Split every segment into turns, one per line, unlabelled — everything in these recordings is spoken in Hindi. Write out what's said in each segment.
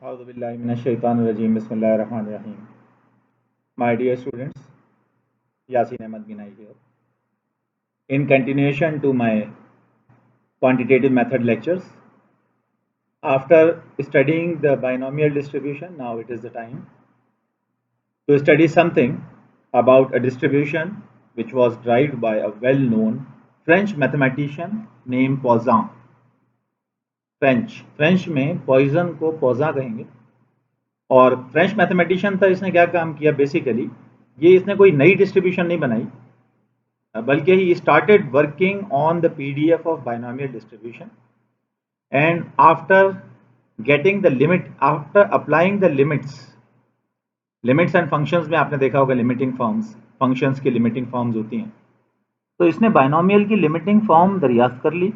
Auzubillahiminash-shaytanir-rajim. Bismillahir-rahmanir-rahim. My dear students, Yasin Ahmad Ginai here. In continuation to my quantitative method lectures, after studying the binomial distribution, now it is the time to study something about a distribution which was derived by a well-known French mathematician named Poisson. French में पॉइजन को पॉजा कहेंगे और फ्रेंच मैथमेटिशियन था। इसने क्या काम किया बेसिकली, ये इसने कोई नई डिस्ट्रीब्यूशन नहीं बनाई, बल्कि he started working on the PDF of binomial distribution and after getting the limit, after applying the limits and functions में आपने देखा होगा लिमिटिंग फॉर्म्स, फंक्शंस की लिमिटिंग फॉर्म्स होती हैं। तो इसने बाइनोमियल की लिमिटिंग फॉर्म दरियाफ्त कर ली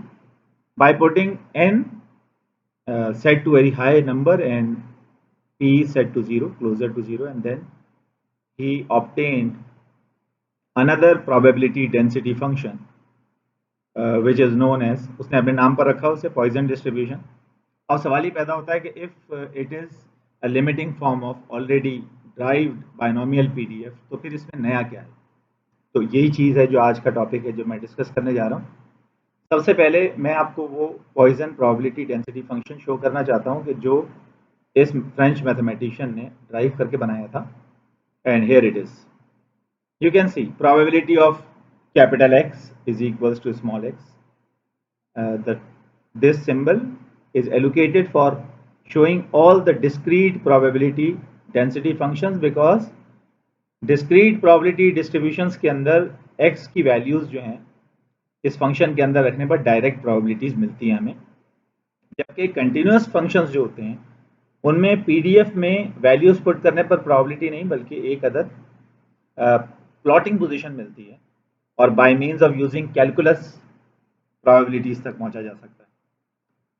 by putting n set to very high number and p set to 0, closer to 0, and then he obtained another probability density function which is known as, उसने अपने नाम पर रखा उसे पॉइजन डिस्ट्रीब्यूशन। अब सवाल ही पैदा होता है कि if it is a limiting form of already derived binomial PDF, तो फिर इसमें नया क्या है। तो यही चीज़ है जो आज का टॉपिक है, जो मैं डिस्कस करने जा रहा हूँ। सबसे पहले मैं आपको वो Poisson probability density function show करना चाहता हूँ कि जो इस फ्रेंच मैथमेटिशियन ने ड्राइव करके बनाया था। And here it is, you can see probability of capital X is equals to small X. This symbol is allocated for showing all the discrete probability density functions, because discrete probability distributions के अंदर x की वैल्यूज जो हैं इस फंक्शन के अंदर रखने पर डायरेक्ट प्रोबेबिलिटीज मिलती हैं हमें, जबकि कंटिन्यूस फंक्शंस जो होते हैं उनमें पीडीएफ में वैल्यूज पुट करने पर प्रोबेबिलिटी नहीं बल्कि एक अदद प्लॉटिंग पोजीशन मिलती है और by means of using calculus probabilities तक पहुंचा जा सकता है।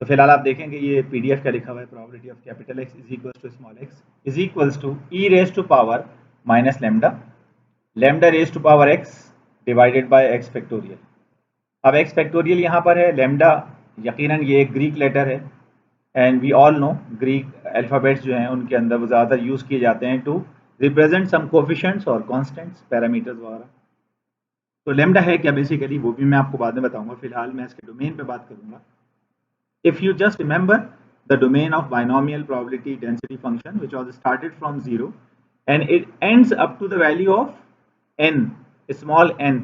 तो फिलहाल आप देखेंगे ये पीडीएफ क्या लिखा हुआ है, probability of capital X is equals to small X is equals to E raise to power minus lambda, lambda raise to power X divided by X factorial. अब एक्स फैक्टोरियल यहाँ पर है, लेमडा यकीनन ये एक ग्रीक लेटर है and we all know Greek alphabets जो हैं उनके अंदर वो ज़्यादातर यूज़ किए जाते हैं टू रिप्रेजेंट सम कोफिशिएंट्स और कांस्टेंट्स, पैरामीटर्स वगैरह। तो लेमडा है क्या बेसिकली वो भी मैं आपको बाद में बताऊंगा, फिलहाल मैं इसके डोमेन पे बात करूंगा। If you just remember the domain of binomial probability density function which was started from 0 and it ends up to the value of n, small n,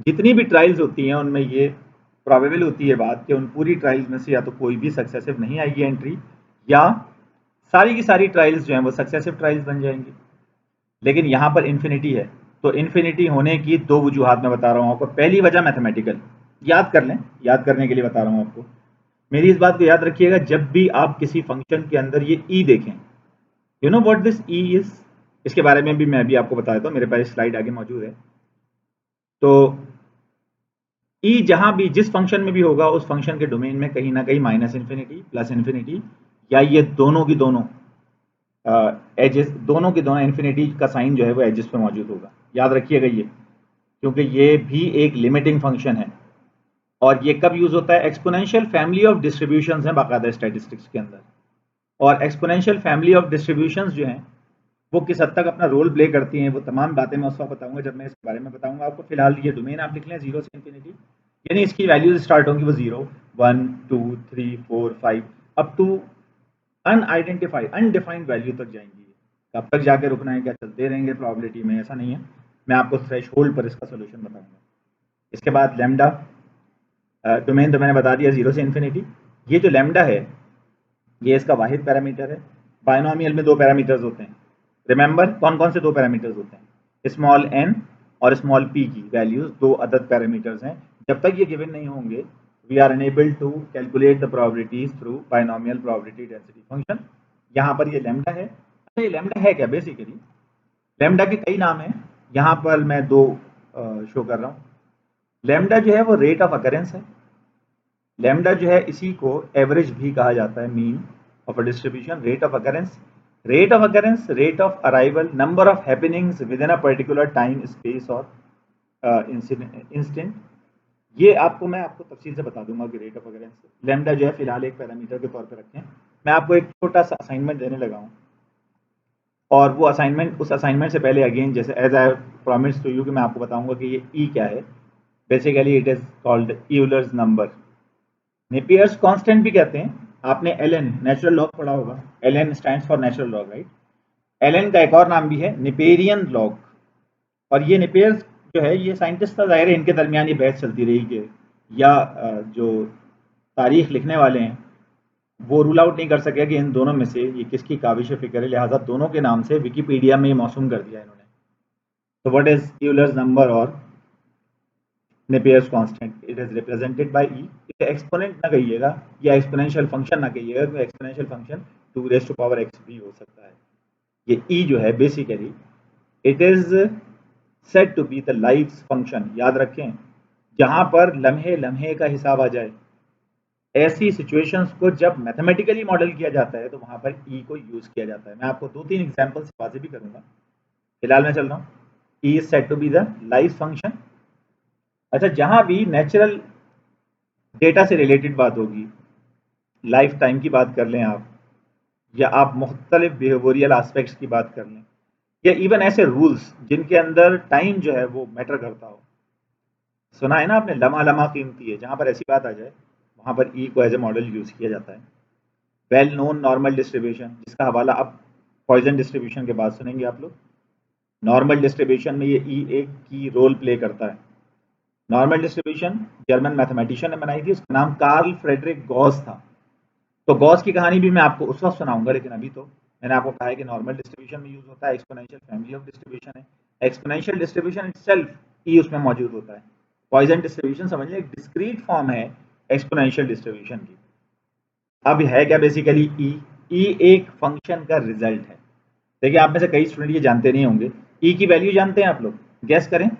जितनी भी ट्रायल्स होती हैं उनमें ये प्रोबेबल होती है बात कि उन पूरी ट्रायल्स में से या तो कोई भी सक्सेसिव नहीं आएगी एंट्री, या सारी की सारी ट्रायल्स जो हैं वो सक्सेसिव ट्रायल्स बन जाएंगी। लेकिन यहाँ पर इन्फिनिटी है, तो इन्फिनिटी होने की दो वजूहात मैं बता रहा हूँ आपको। पहली वजह मैथमेटिकल, याद कर लें, याद करने के लिए बता रहा हूँ आपको, मेरी इस बात को याद रखिएगा, जब भी आप किसी फंक्शन के अंदर ये ई देखें, you know what this E is, इसके बारे में भी मैं भी आपको बता देता हूँ, मेरे पास स्लाइड आगे मौजूद है। तो ई जहां भी जिस फंक्शन में भी होगा उस फंक्शन के डोमेन में कहीं ना कहीं माइनस इन्फिनिटी, प्लस इन्फिनिटी, या ये दोनों की दोनों एजेस, दोनों की दोनों इन्फिनिटी का साइन जो है वो एजेस पर मौजूद होगा। याद रखिएगा ये, क्योंकि ये भी एक लिमिटिंग फंक्शन है और ये कब यूज होता है, एक्सपोनेंशियल फैमिली ऑफ डिस्ट्रीब्यूशंस हैं बाकायदा स्टैटिस्टिक्स के अंदर, और एक्सपोनेंशियल फैमिली ऑफ डिस्ट्रीब्यूशंस जो हैं वो किस हद तक अपना रोल प्ले करती हैं, वो तमाम बातें मैं उस वक्त बताऊंगा जब मैं इसके बारे में बताऊंगा आपको। फिलहाल ये डोमेन आप लिख लें 0 से इन्फिनिटी, यानी इसकी वैल्यूज स्टार्ट होंगी वो 0, 1, 2, 3, 4, 5 up to unidentified undefined value तक जाएंगी। कब तक जाके रुकना है, क्या चलते रहेंगे प्रोबेबिलिटी में, ऐसा नहीं है। मैं आपको थ्रेशहोल्ड पर इसका सोल्यूशन बताऊंगा। इसके बाद लैम्डा डोमेन तो मैंने बता दिया 0 से इन्फिनिटी। ये जो लैम्डा है ये इसका वाहिद पैरामीटर है। बाइनोमियल में दो पैरामीटर्स होते हैं, रिमेंबर कौन कौन से दो पैरामीटर्स होते हैं, स्मॉल n और स्मॉल p की वैल्यूज दो अदद पैरामीटर्स हैं। जब तक ये गिवन नहीं होंगे we are unable to calculate the probabilities through binomial probability density function. यहाँ पर ये लैम्डा है। अच्छा, ये लैम्डा है क्या बेसिकली, लैम्डा के कई नाम हैं, यहाँ पर मैं दो शो कर रहा हूँ। लैम्डा जो है वो रेट ऑफ अकरेंस है। लैम्डा जो है इसी को एवरेज भी कहा जाता है, mean of a distribution. Rate of occurrence, rate of occurrence, rate of arrival, number of happenings with in a particular time space और इंस्टेंट। ये आपको मैं आपको तफसील से बता दूंगा कि रेट ऑफ अकरेंस। लैम्डा जो है फिलहाल एक पैरामीटर के तौर पर रखें। मैं आपको एक छोटा सा असाइनमेंट देने लगा हूँ, और वो असाइनमेंट, उस असाइनमेंट से पहले अगेन जैसे as I promise to you कि मैं आपको बताऊंगा कि ये ई क्या है। Basically it is called Euler's number, Napier's constant भी कहते हैं। आपने एलएन नेचुरल लॉग पढ़ा होगा, LN stands for natural log, right. LN का एक और नाम भी है नेपेरियन लॉग। और ये नेपियर्स जो है, ये साइंटिस्ट का जाहिर है इनके दरमियान ये बहस चलती रही कि या जो तारीख लिखने वाले हैं वो रूल आउट नहीं कर सके कि इन दोनों में से ये किसकी काबिश फ़िक्र है, लिहाजा दोनों के नाम से विकिपीडिया में ये मौसूम कर दिया इन्होंने। तो व्हाट इज यूलर्स नंबर और Napier's constant? It is represented by E. इसे एक्सपोनेंट ना कहिएगा या एक्सपोनेंशियल फंक्शन ना कहिएगा, क्योंकि exponential function 2 raise to power x भी हो सकता है। ये ई जो है basically it is said to be the life function. याद रखें, जहां पर लम्हे लम्हे का हिसाब आ जाए, ऐसी सिचुएशंस को जब मैथमेटिकली मॉडल किया जाता है तो वहां पर ई को यूज किया जाता है। मैं आपको 2-3 एग्जांपल से वाज़ेह भी करूंगा, फिलहाल मैं चल रहा हूँ। E is said to be the life function. अच्छा, जहां भी नेचुरल डेटा से रिलेटेड बात होगी, लाइफ टाइम की बात कर लें आप, या आप मुख्तलिफ बिहेवियरल एस्पेक्ट्स की बात कर लें, या इवन ऐसे रूल्स जिनके अंदर टाइम जो है वो मैटर करता हो। सुना है ना आपने, लम्हा लम्हा कीमती है, जहां पर ऐसी बात आ जाए वहां पर ई को एज ए मॉडल यूज किया जाता है। वेल नोन नॉर्मल डिस्ट्रीब्यूशन, जिसका हवाला अब पॉइजन डिस्ट्रीब्यूशन के बाद सुनेंगे आप लोग। नॉर्मल डिस्ट्रीब्यूशन में ये ई एक की रोल प्ले करता है। नॉर्मल डिस्ट्रीब्यूशन जर्मन मैथमेटिशियन ने बनाई थी, उसका नाम कार्ल फ्रेडरिक गॉस था। तो गॉस की कहानी भी मैं आपको उस वक्त सुनाऊंगा, लेकिन अभी तो मैंने आपको कहा है कि नॉर्मल डिस्ट्रीब्यूशन में यूज होता है, एक्सपोनेंशियल फैमिली ऑफ डिस्ट्रीब्यूशन है। एक्सपोनेंशियल डिस्ट्रीब्यूशन इटसेल्फ ई उसमें मौजूद होता है। पॉइजन डिस्ट्रीब्यूशन समझ लें एक डिस्क्रीट फॉर्म है एक्सपोनेंशियल डिस्ट्रीब्यूशन की। अब है क्या बेसिकली ई? ई एक फंक्शन का रिजल्ट है। देखिए, आप में से कई स्टूडेंट ये जानते नहीं होंगे। ई की वैल्यू जानते हैं आप लोग? गैस करें,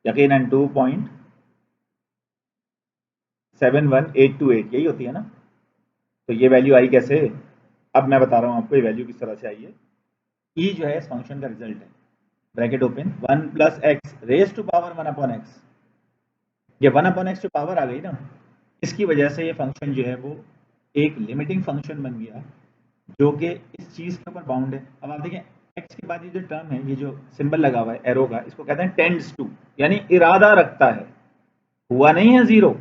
यकीनन 2.71828 यही होती है ना। तो ये वैल्यू आई कैसे? अब मैं बता रहा हूँ आपको ये वैल्यू किस तरह से आई है। ई जो है इस फंक्शन का रिजल्ट है, bracket open, 1 plus X raise to power 1 upon X. ये 1 अपॉन एक्स जो पावर आ गई ना, इसकी वजह से ये फंक्शन जो है वो एक लिमिटिंग फंक्शन बन गया, जो कि इस चीज़ के ऊपर बाउंड है। अब आप देखें, एक्स के बाद ये जो टर्म है, ये जो सिंबल लगा हुआ है एरो का, इसको कहते हैं टेंड्स टू, यानी इरादा रखता है। हुआ नहीं है जीरो,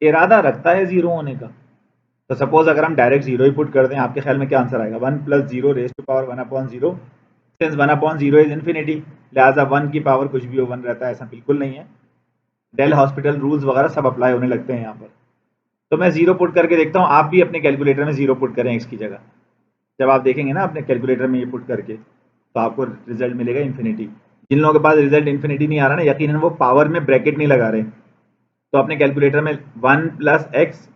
इरादा रखता है जीरो होने का। तो सपोज अगर हम डायरेक्ट जीरो ही पुट कर दें, आपके ख्याल में क्या आंसर आएगा? 1 plus zero raise to power 1 upon zero. Since 1 upon zero is infinity, लिहाजा 1 की पावर कुछ भी हो 1 रहता है, ऐसा बिल्कुल नहीं है। डेल हॉस्पिटल रूल्स वगैरह सब अप्लाई होने लगते हैं यहाँ पर। तो मैं जीरो पुट करके देखता हूँ, आप भी अपने कैलकुलेटर में जीरो पुट करें एक्स की जगह। जब आप देखेंगे ना अपने कैलकुलेटर में ये पुट करके, तो आपको रिजल्ट मिलेगा इन्फिनिटी। जिन लोगों के पास रिजल्ट इन्फिनिटी नहीं आ रहा ना, यकीनन वो पावर में ब्रैकेट नहीं लगा रहे। तो अपने कैलकुलेटर में 1 plus X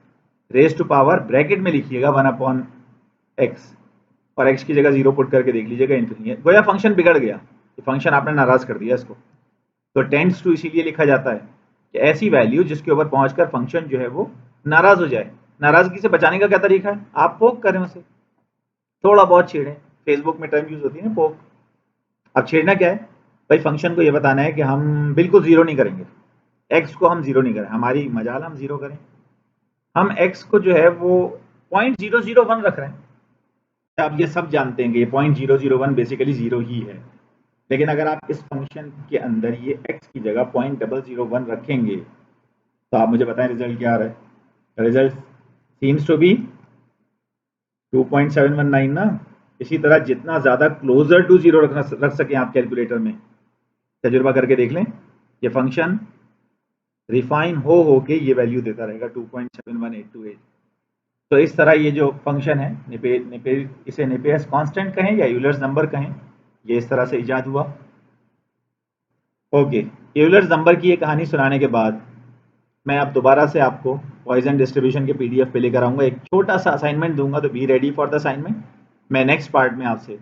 raise to power bracket में लिखिएगा 1 अपॉन एक्स, और एक्स की जगह जीरो पुट करके देख लीजिएगा इन्फिनिटी। गोया फंक्शन बिगड़ गया, तो फंक्शन आपने नाराज कर दिया इसको। तो टेंड्स टू इसीलिए लिखा जाता है कि ऐसी वैल्यू जिसके ऊपर पहुंचकर फंक्शन जो है वो नाराज हो जाए। नाराजगी से बचाने का क्या तरीका है? आप पोक करें उसे, थोड़ा बहुत छेड़ें। फेसबुक में टर्म यूज होती है ना, पोक। अब छेड़ना क्या है भाई? फंक्शन को ये बताना है कि हम बिल्कुल जीरो नहीं करेंगे, एक्स को हम जीरो नहीं करें, हमारी मजाल हम जीरो करें। हम एक्स को जो है वो 0.001 रख रहे हैं। आप ये सब जानते हैं कि ये 0.001 बेसिकली जीरो ही है। लेकिन अगर आप इस फंक्शन के अंदर ये x की जगह 0.001 रखेंगे, तो आप मुझे बताएं रिजल्ट क्या आ रहा है? रिजल्ट सीम्स टू बी 2.719 ना। इसी तरह जितना ज़्यादा क्लोजर टू जीरो रख सकें आप कैलकुलेटर में, तजुर्बा करके देख लें, ये फंक्शन रिफाइन हो के ये वैल्यू देता रहेगा 2.71828। तो इस तरह ये जो फंक्शन है, इसे नेपियर्स कांस्टेंट कहें या यूलर्स नंबर कहें, ये इस तरह से इजाद हुआ। ओके, यूलर्स नंबर की ये कहानी सुनाने के बाद मैं अब दोबारा से आपको पॉइजन डिस्ट्रीब्यूशन के पीडीएफ पे लेकर आऊँगा। एक छोटा सा असाइनमेंट दूंगा, तो be ready for the assignment. मैं नेक्स्ट पार्ट में आपसे